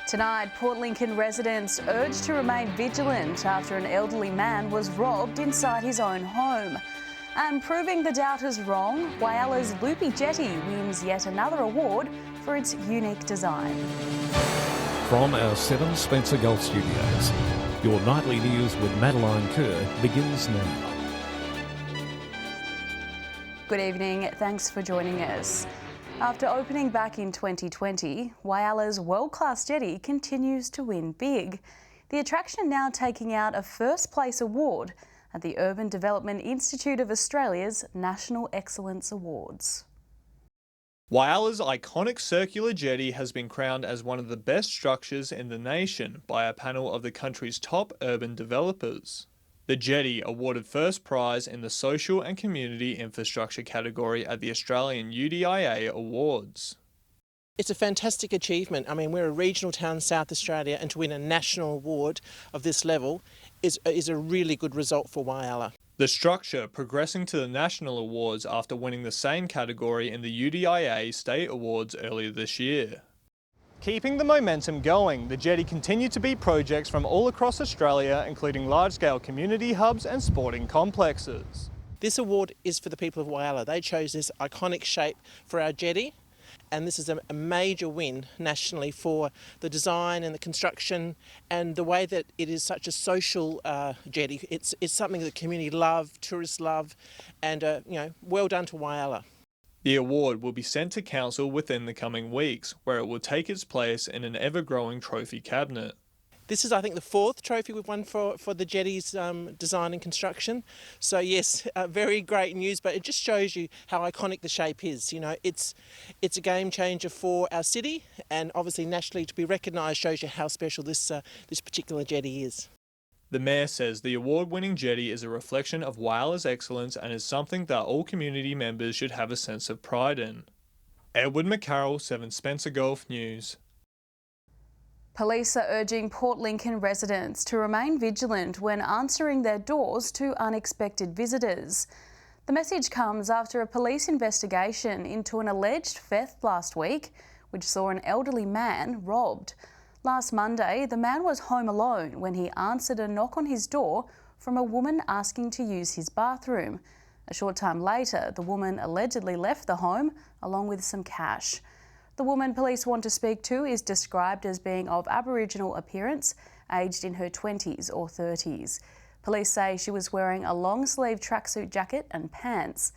Tonight, Port Lincoln residents urged to remain vigilant after an elderly man was robbed inside his own home. And proving the doubters wrong, Whyala's loopy jetty wins yet another award for its unique design. From our 7 Spencer Golf Studios, your nightly news with Madeline Kerr begins now. Good evening, thanks for joining us. After opening back in 2020, Whyala's world-class jetty continues to win big. The attraction now taking out a first place award at the Urban Development Institute of Australia's National Excellence Awards. Whyala's iconic circular jetty has been crowned as one of the best structures in the nation by a panel of the country's top urban developers. The jetty awarded first prize in the Social and Community Infrastructure category at the Australian UDIA Awards. It's a fantastic achievement. I mean, we're a regional town in South Australia, and to win a national award of this level is a really good result for Whyala. The structure progressing to the national awards after winning the same category in the UDIA State Awards earlier this year. Keeping the momentum going, the jetty continued to beat projects from all across Australia, including large-scale community hubs and sporting complexes. This award is for the people of Whyala. They chose this iconic shape for our jetty, and this is a major win nationally for the design and the construction and the way that it is such a social jetty. It's something that the community love, tourists love, and well done to Whyala. The award will be sent to Council within the coming weeks, where it will take its place in an ever-growing trophy cabinet. This is, I think, the 4th trophy we've won for the jetty's design and construction. So yes, very great news, but it just shows you how iconic the shape is. You know, it's a game changer for our city, and obviously nationally to be recognised shows you how special this particular jetty is. The Mayor says the award-winning jetty is a reflection of Whyala's excellence and is something that all community members should have a sense of pride in. Edward McCarroll, 7 Spencer Golf News. Police are urging Port Lincoln residents to remain vigilant when answering their doors to unexpected visitors. The message comes after a police investigation into an alleged theft last week, which saw an elderly man robbed. Last Monday, the man was home alone when he answered a knock on his door from a woman asking to use his bathroom. A short time later, the woman allegedly left the home along with some cash. The woman police want to speak to is described as being of Aboriginal appearance, aged in her 20s or 30s. Police say she was wearing a long-sleeve tracksuit jacket and pants.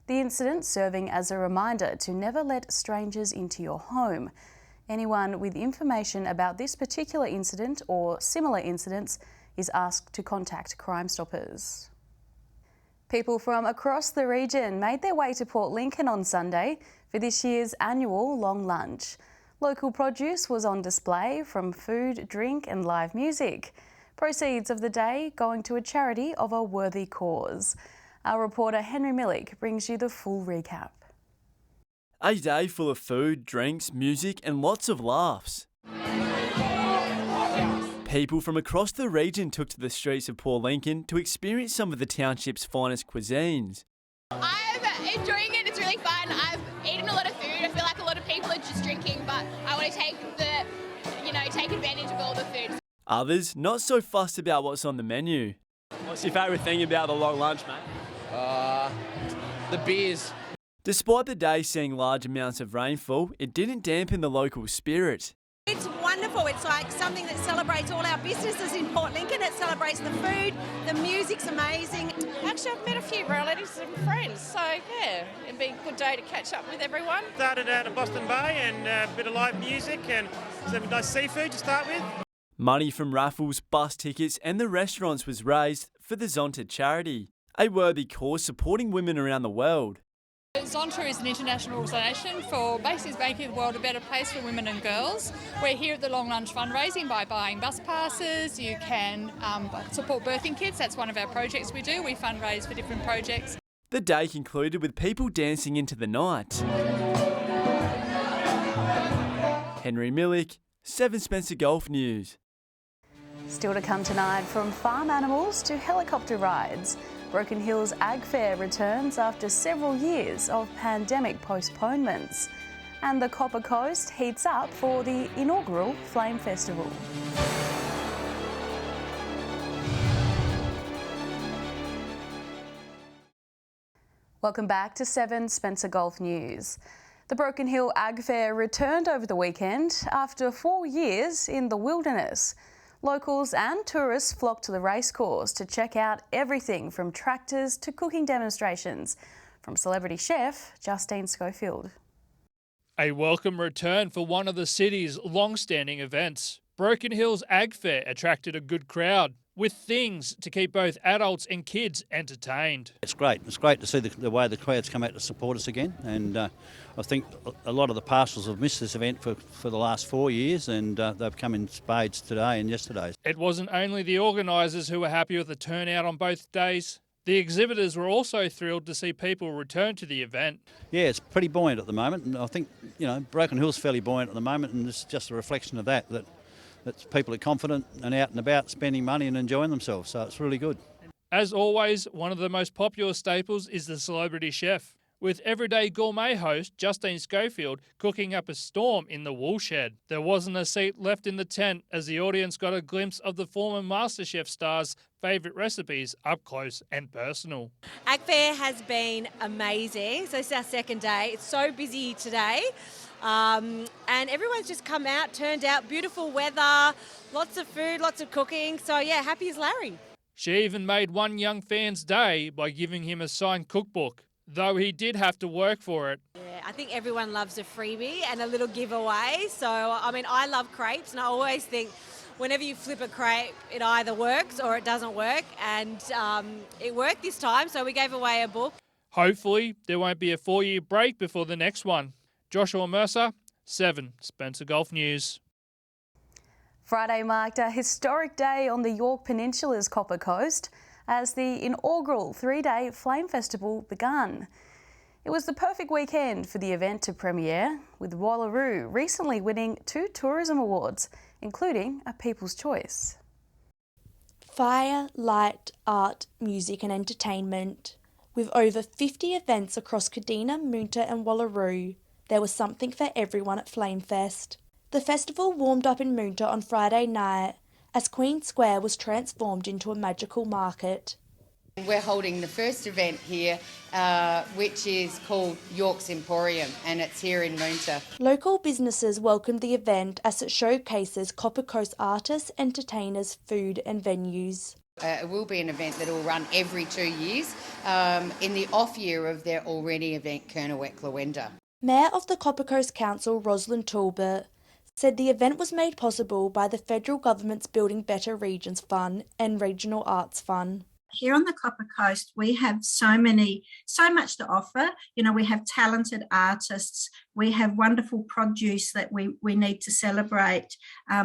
The incident serving as a reminder to never let strangers into your home. Anyone with information about this particular incident or similar incidents is asked to contact Crime Stoppers. People from across the region made their way to Port Lincoln on Sunday for this year's annual long lunch. Local produce was on display, from food, drink and live music. Proceeds of the day going to a charity of a worthy cause. Our reporter Henry Millick brings you the full recap. A day full of food, drinks, music and lots of laughs. People from across the region took to the streets of Port Lincoln to experience some of the township's finest cuisines. I'm enjoying it, it's really fun. I've eaten a lot of food. I feel like a lot of people are just drinking, but I want to take advantage of all the food. Others not so fussed about what's on the menu. What's your favourite thing about the long lunch, mate? The beers. Despite the day seeing large amounts of rainfall, it didn't dampen the local spirit. It's wonderful. It's like something that celebrates all our businesses in Port Lincoln. It celebrates the food, the music's amazing. Actually, I've met a few relatives and friends, so yeah, it'd be a good day to catch up with everyone. Started out at Boston Bay and a bit of live music and some nice seafood to start with. Money from raffles, bus tickets and the restaurants was raised for the Zonta charity, a worthy cause supporting women around the world. Zonta is an international organisation for basically making the world a better place for women and girls. We're here at the Long Lunch fundraising by buying bus passes. You can support birthing kits. That's one of our projects we do. We fundraise for different projects. The day concluded with people dancing into the night. Henry Millick, 7 Spencer Golf News. Still to come tonight, from farm animals to helicopter rides. Broken Hill's Ag Fair returns after several years of pandemic postponements. And the Copper Coast heats up for the inaugural Flame Festival. Welcome back to 7 Spencer Golf News. The Broken Hill Ag Fair returned over the weekend after 4 years in the wilderness. Locals and tourists flocked to the racecourse to check out everything from tractors to cooking demonstrations. From celebrity chef Justine Schofield. A welcome return for one of the city's long-standing events. Broken Hill's Ag Fair attracted a good crowd, with things to keep both adults and kids entertained. It's great. It's great to see the way the crowds come out to support us again. And I think a lot of the parcels have missed this event for the last 4 years, and they've come in spades today and yesterday. It wasn't only the organisers who were happy with the turnout on both days. The exhibitors were also thrilled to see people return to the event. Yeah, it's pretty buoyant at the moment, and I think, Broken Hill's fairly buoyant at the moment, and it's just a reflection of that people are confident and out and about spending money and enjoying themselves, so it's really good. As always, one of the most popular staples is the celebrity chef, with everyday gourmet host Justine Schofield cooking up a storm in the wool shed. There wasn't a seat left in the tent as the audience got a glimpse of the former MasterChef star's favourite recipes up close and personal. Ag Fair has been amazing. So it's our second day. It's so busy today. And everyone's just come out, turned out, beautiful weather, lots of food, lots of cooking. So yeah, happy as Larry. She even made one young fan's day by giving him a signed cookbook, though he did have to work for it. Yeah, I think everyone loves a freebie and a little giveaway. So, I love crepes, and I always think whenever you flip a crepe, it either works or it doesn't work. And it worked this time, so we gave away a book. Hopefully, there won't be a 4-year break before the next one. Joshua Mercer, 7 Spencer Golf News. Friday marked a historic day on the York Peninsula's Copper Coast as the inaugural 3-day Flame Festival began. It was the perfect weekend for the event to premiere, with Wallaroo recently winning 2 tourism awards, including a People's Choice. Fire, light, art, music and entertainment. With over 50 events across Kadina, Moonta and Wallaroo, there was something for everyone at Flamefest. The festival warmed up in Moonta on Friday night as Queen Square was transformed into a magical market. We're holding the first event here, which is called York's Emporium, and it's here in Moonta. Local businesses welcomed the event as it showcases Copper Coast artists, entertainers, food and venues. It will be an event that will run every 2 years in the off year of their already event, Kernowek-Lawenda. Mayor of the Copper Coast Council, Rosalind Talbot, said the event was made possible by the federal government's Building Better Regions Fund and Regional Arts Fund. Here on the Copper Coast, we have so much to offer. We have talented artists, we have wonderful produce that we need to celebrate.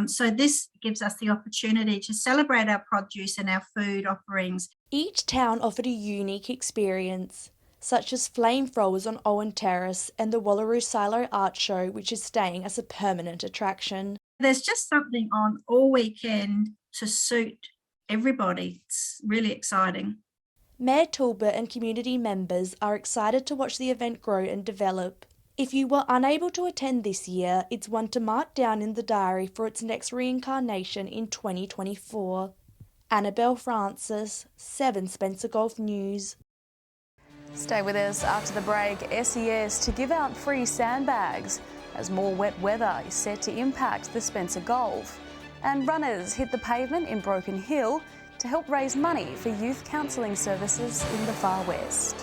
So this gives us the opportunity to celebrate our produce and our food offerings. Each town offered a unique experience, such as flamethrowers on Owen Terrace and the Wallaroo Silo Art Show, which is staying as a permanent attraction. There's just something on all weekend to suit everybody. It's really exciting. Mayor Talbot and community members are excited to watch the event grow and develop. If you were unable to attend this year, it's one to mark down in the diary for its next reincarnation in 2024. Annabelle Francis, 7 Spencer Golf News. Stay with us after the break. SES to give out free sandbags as more wet weather is set to impact the Spencer Golf. And runners hit the pavement in Broken Hill to help raise money for youth counselling services in the Far West.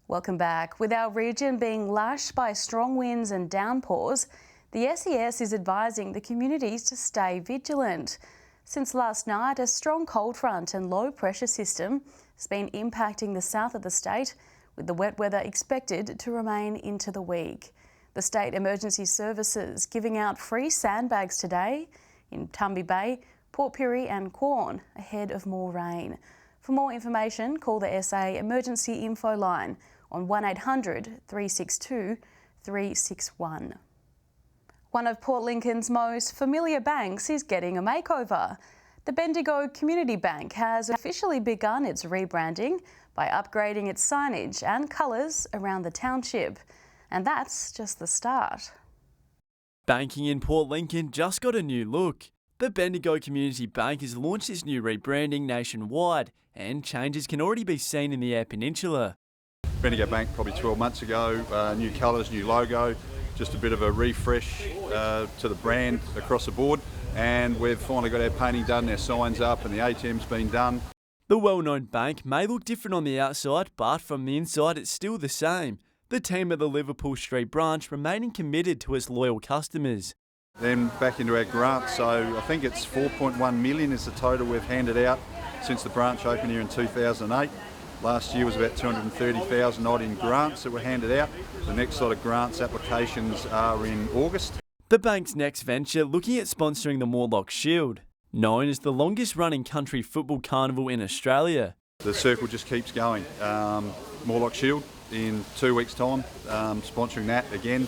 Welcome back. With our region being lashed by strong winds and downpours, the SES is advising the communities to stay vigilant. Since last night, a strong cold front and low pressure system has been impacting the south of the state, with the wet weather expected to remain into the week. The State Emergency Services giving out free sandbags today in Tumby Bay, Port Pirie and Quorn ahead of more rain. For more information, call the SA Emergency Info line on 1800 362 361. One of Port Lincoln's most familiar banks is getting a makeover. The Bendigo Community Bank has officially begun its rebranding by upgrading its signage and colours around the township. And that's just the start. Banking in Port Lincoln just got a new look. The Bendigo Community Bank has launched its new rebranding nationwide, and changes can already be seen in the Eyre Peninsula. Bendigo Bank probably 12 months ago, new colours, new logo, just a bit of a refresh to the brand across the board, and we've finally got our painting done, our signs up and the ATM's been done. The well-known bank may look different on the outside, but from the inside it's still the same. The team at the Liverpool Street branch remaining committed to its loyal customers. Then back into our grants, so I think it's 4.1 million is the total we've handed out since the branch opened here in 2008. Last year was about 230,000 odd in grants that were handed out. The next lot of grants applications are in August. The bank's next venture looking at sponsoring the Morlock Shield, known as the longest running country football carnival in Australia. The circle just keeps going. Morlock Shield in 2 weeks' time, sponsoring that again,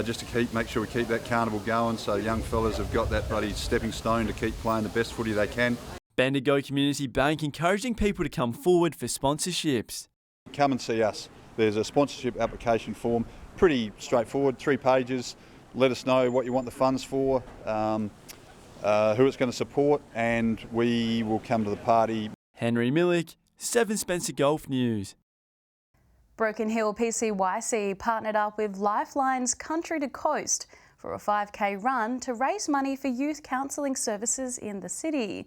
just to make sure we keep that carnival going, so young fellas have got that bloody stepping stone to keep playing the best footy they can. Bendigo Community Bank encouraging people to come forward for sponsorships. Come and see us. There's a sponsorship application form, pretty straightforward, 3 pages. Let us know what you want the funds for, who it's going to support, and we will come to the party. Henry Millick, 7 Spencer Golf News. Broken Hill PCYC partnered up with Lifeline's Country to Coast for a 5K run to raise money for youth counselling services in the city.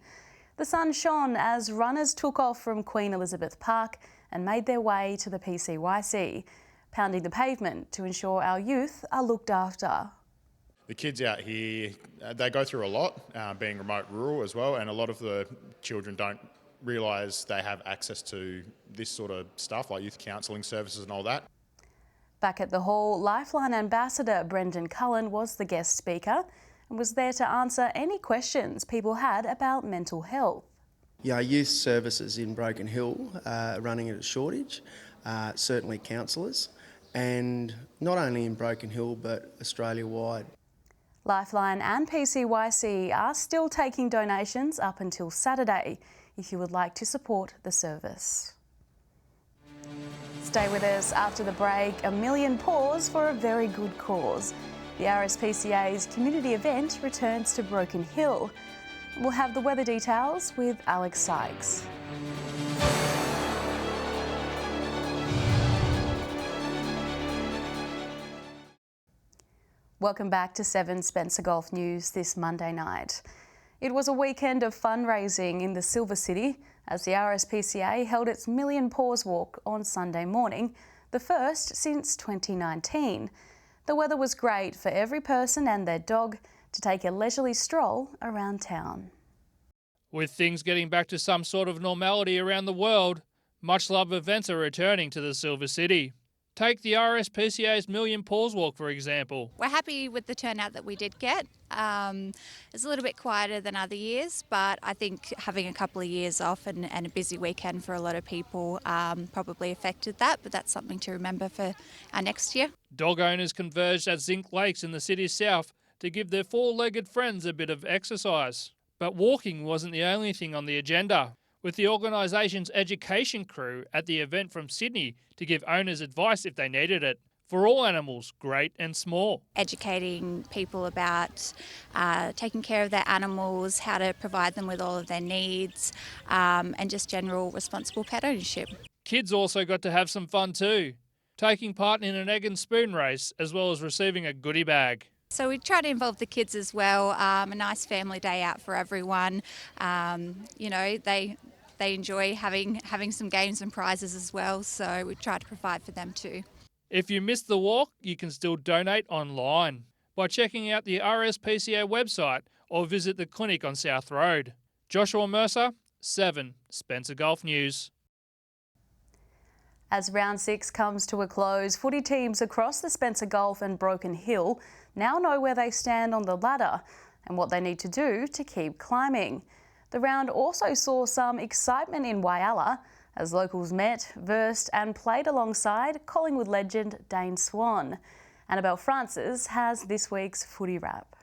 The sun shone as runners took off from Queen Elizabeth Park and made their way to the PCYC, pounding the pavement to ensure our youth are looked after. The kids out here, they go through a lot, being remote rural as well, and a lot of the children don't realise they have access to this sort of stuff like youth counselling services and all that. Back at the hall, Lifeline Ambassador Brendan Cullen was the guest speaker and was there to answer any questions people had about mental health. Yeah, youth services in Broken Hill are running at a shortage, certainly counsellors, and not only in Broken Hill but Australia-wide. Lifeline and PCYC are still taking donations up until Saturday if you would like to support the service. Stay with us after the break. 1 million paws for a very good cause. The RSPCA's community event returns to Broken Hill. We'll have the weather details with Alex Sykes. Welcome back to 7 Spencer Golf News this Monday night. It was a weekend of fundraising in the Silver City as the RSPCA held its Million Paws Walk on Sunday morning, the first since 2019. The weather was great for every person and their dog to take a leisurely stroll around town. With things getting back to some sort of normality around the world, much-loved events are returning to the Silver City. Take the RSPCA's Million Paws Walk, for example. We're happy with the turnout that we did get. It's a little bit quieter than other years, but I think having a couple of years off and a busy weekend for a lot of people probably affected that, but that's something to remember for our next year. Dog owners converged at Zinc Lakes in the city's south to give their four-legged friends a bit of exercise. But walking wasn't the only thing on the agenda, with the organisation's education crew at the event from Sydney to give owners advice if they needed it, for all animals, great and small. Educating people about taking care of their animals, how to provide them with all of their needs, and just general responsible pet ownership. Kids also got to have some fun too, taking part in an egg and spoon race as well as receiving a goodie bag. So we try to involve the kids as well, a nice family day out for everyone. They enjoy having some games and prizes as well, so we try to provide for them too. If you missed the walk, you can still donate online by checking out the RSPCA website or visit the clinic on South Road. Joshua Mercer, 7 Spencer Golf News. As round 6 comes to a close, footy teams across the Spencer Gulf and Broken Hill now know where they stand on the ladder and what they need to do to keep climbing. The round also saw some excitement in Whyalla as locals met, versed and played alongside Collingwood legend Dane Swan. Annabelle Francis has this week's footy wrap.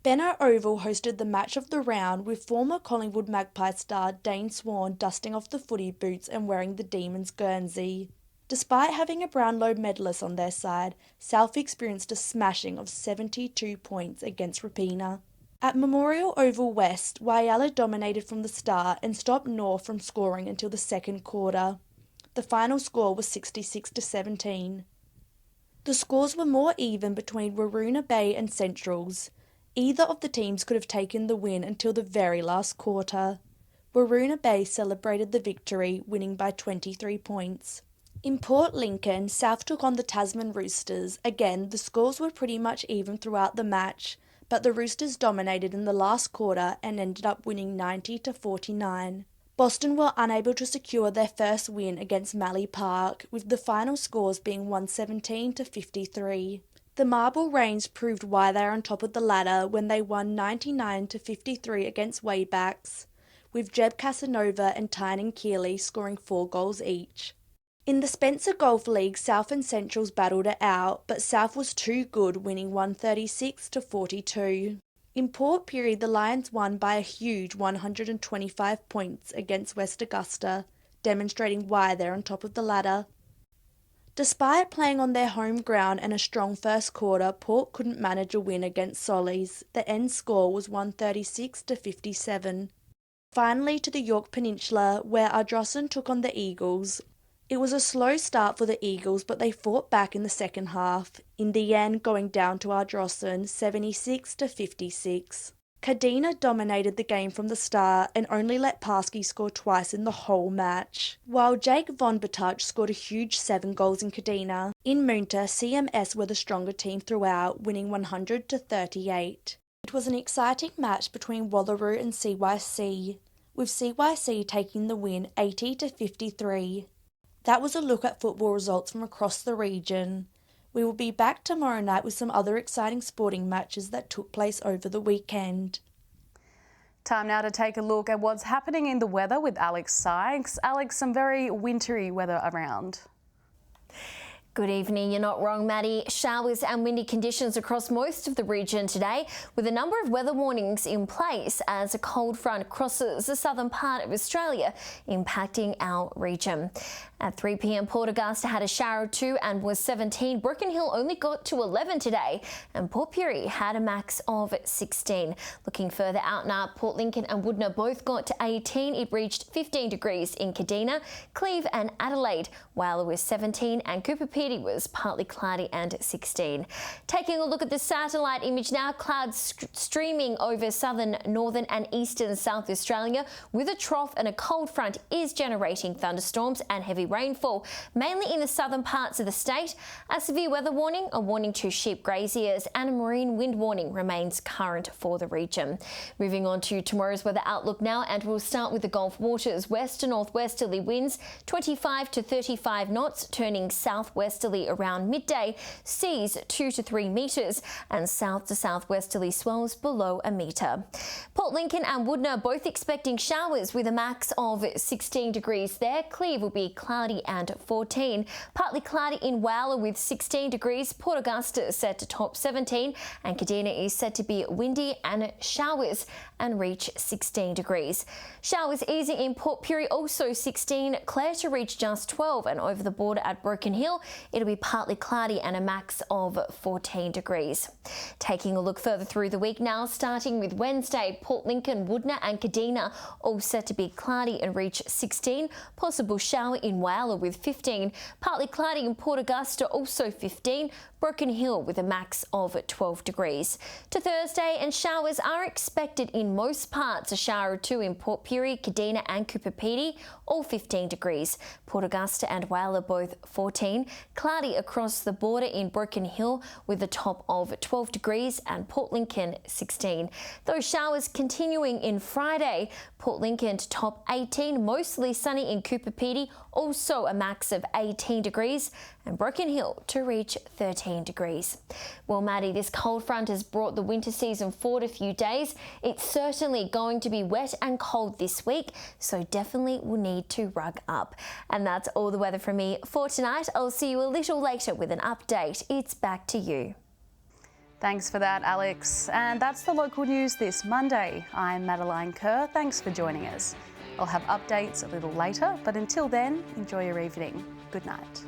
Benno Oval hosted the match of the round with former Collingwood Magpie star Dane Swan dusting off the footy boots and wearing the Demons Guernsey. Despite having a Brownlow medalist on their side, South experienced a smashing of 72 points against Rapina. At Memorial Oval West, Whyalla dominated from the start and stopped North from scoring until the second quarter. The final score was 66-17. The scores were more even between Waroona Bay and Centrals. Either of the teams could have taken the win until the very last quarter. Waroona Bay celebrated the victory, winning by 23 points. In Port Lincoln, South took on the Tasman Roosters. Again, the scores were pretty much even throughout the match, but the Roosters dominated in the last quarter and ended up winning 90-49. Boston were unable to secure their first win against Mallee Park, with the final scores being 117-53. The Marble Range proved why they are on top of the ladder when they won 99-53 against Waybacks, with Jeb Casanova and Tynan Keeley scoring 4 goals each. In the Spencer Golf League, South and Centrals battled it out, but South was too good, winning 136-42. In Port Pirie, the Lions won by a huge 125 points against West Augusta, demonstrating why they're on top of the ladder. Despite playing on their home ground and a strong first quarter, Port couldn't manage a win against Sollies. The end score was 136-57. Finally to the York Peninsula, where Ardrossan took on the Eagles. It was a slow start for the Eagles, but they fought back in the second half, in the end going down to Ardrossan 76-56. Kadina dominated the game from the start and only let Parsky score twice in the whole match, while Jake Von Batuch scored a huge 7 goals in Kadina. In Moonta, CMS were the stronger team throughout, winning 100-38. It was an exciting match between Wallaroo and CYC, with CYC taking the win 80-53. That was a look at football results from across the region. We will be back tomorrow night with some other exciting sporting matches that took place over the weekend. Time now to take a look at what's happening in the weather with Alex Sykes. Alex, some very wintry weather around. Good evening. You're not wrong, Maddie. Showers and windy conditions across most of the region today, with a number of weather warnings in place as a cold front crosses the southern part of Australia, impacting our region. At 3 p.m, Port Augusta had a shower of 2 and was 17. Broken Hill only got to 11 today, and Port Pirie had a max of 16. Looking further out now, Port Lincoln and Woodner both got to 18. It reached 15 degrees in Kadina, Cleve and Adelaide, Whyalla was 17 and Cooper Pedy was partly cloudy and 16. Taking a look at the satellite image now, clouds streaming over southern, northern and eastern South Australia with a trough, and a cold front is generating thunderstorms and heavy rainfall, mainly in the southern parts of the state. A severe weather warning, a warning to sheep graziers and a marine wind warning remains current for the region. Moving on to tomorrow's weather outlook now, and we'll start with the Gulf waters. West to northwesterly winds 25 to 35 knots, turning southwesterly around midday, seas 2 to 3 metres and south to southwesterly swells below a metre. Port Lincoln and Woodner both expecting showers with a max of 16 degrees there. Cleve will be cloudy and 14. Partly cloudy in Whyalla with 16 degrees. Port Augusta is set to top 17 and Kadina is set to be windy and showers and reach 16 degrees. Showers easing in Port Pirie, also 16. Clare to reach just 12, and over the border at Broken Hill it'll be partly cloudy and a max of 14 degrees. Taking a look further through the week now, starting with Wednesday, Port Lincoln, Woodner and Kadina all set to be cloudy and reach 16. Possible shower in Whyalla with 15. Partly cloudy in Port Augusta, also 15. Broken Hill with a max of 12 degrees. To Thursday, and showers are expected in most parts. A shower or 2 in Port Pirie, Kadina and Cooper Pedy, all 15 degrees. Port Augusta and Whyalla both 14. Cloudy across the border in Broken Hill with a top of 12 degrees and Port Lincoln 16. Those showers continuing in Friday. Port Lincoln to top 18, mostly sunny in Cooper Pedy, also a max of 18 degrees, and Broken Hill to reach 13 degrees. Well, Maddie, this cold front has brought the winter season forward a few days. It's certainly going to be wet and cold this week, so definitely will need to rug up. And that's all the weather from me for tonight. I'll see you a little later with an update. It's back to you. Thanks for that, Alex. And that's the local news this Monday. I'm Madeline Kerr. Thanks for joining us. I'll have updates a little later, but until then, enjoy your evening. Good night.